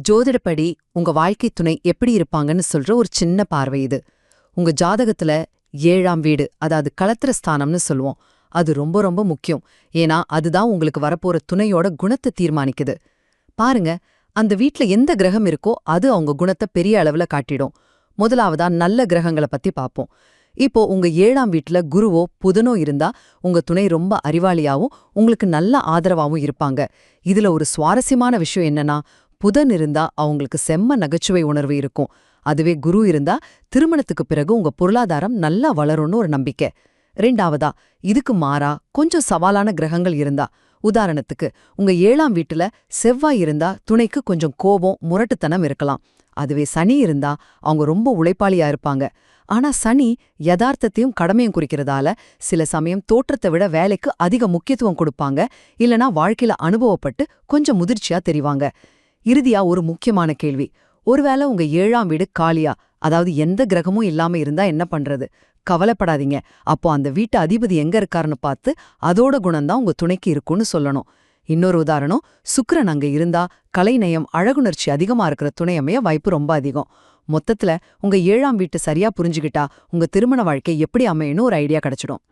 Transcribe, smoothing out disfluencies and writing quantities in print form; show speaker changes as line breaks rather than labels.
ஜோதிடப்படி உங்க வாழ்க்கை துணை எப்படி இருப்பாங்கன்னு சொல்ற ஒரு சின்ன பார்வை இது. உங்க ஜாதகத்துல 7ஆம் வீடு, அதாவது களத்திர ஸ்தானம்னு சொல்லுவோம். அது ரொம்ப ரொம்ப முக்கியம். ஏன்னா அதுதான் உங்களுக்கு வரப்போற துணையோட குணத்தை தீர்மானிக்குது. பாருங்க, அந்த வீட்ல எந்த கிரகம் இருக்கோ அது அவங்க குணத்தை பெரிய அளவுல காட்டிடும். முதலாவதா நல்ல கிரகங்களை பத்தி பாப்போம். இப்போ உங்க 7ஆம் வீட்ல குருவோ புதனோ இருந்தா உங்க துணை ரொம்ப அறிவாளியாவும் உங்களுக்கு நல்ல ஆதரவாவும் இருப்பாங்க. இதுல ஒரு சுவாரஸ்யமான விஷயம் என்னன்னா, புதன் இருந்தா அவங்களுக்கு செம்ம நகைச்சுவை உணர்வு இருக்கும். அதுவே குரு இருந்தா திருமணத்துக்கு பிறகு உங்க பொருளாதாரம் நல்லா வளரும்னு ஒரு நம்பிக்கை. 2ஆவதா, இதுக்கு மாறா கொஞ்சம் சவாலான கிரகங்கள் இருந்தா, உதாரணத்துக்கு உங்க 7ஆம் வீட்டுல செவ்வாய் இருந்தா துணைக்கு கொஞ்சம் கோபம், முரட்டுத்தனம் இருக்கலாம். அதுவே சனி இருந்தா அவங்க ரொம்ப உழைப்பாளியா இருப்பாங்க. ஆனா சனி யதார்த்தத்தையும் கடமையும் குறிக்கிறதால சில சமயம் தோற்றத்தை விட வேலைக்கு அதிக முக்கியத்துவம் கொடுப்பாங்க, இல்லனா வாழ்க்கையில அனுபவப்பட்டு கொஞ்சம் முதிர்ச்சியா தெரிவாங்க. இறுதியா ஒரு முக்கியமான கேள்வி, ஒருவேளை உங்க 7ஆம் வீடு காலியா, அதாவது எந்த கிரகமும் இல்லாம இருந்தா என்ன பண்றது? கவலைப்படாதீங்க. அப்போ அந்த வீட்டு அதிபதி எங்க இருக்காருன்னு பார்த்து அதோட குணம்தான் உங்க துணைக்கு இருக்கும்னு சொல்லணும். இன்னொரு உதாரணம், சுக்கிரன் அங்க இருந்தா கலைநயம், அழகுணர்ச்சி அதிகமா இருக்கிற துணை அமைய வாய்ப்பு ரொம்ப அதிகம். மொத்தத்துல உங்க 7ஆம் வீட்டு சரியா புரிஞ்சுகிட்டா உங்க திருமண வாழ்க்கை எப்படி அமையணும் ஒரு ஐடியா கிடைச்சிடும்.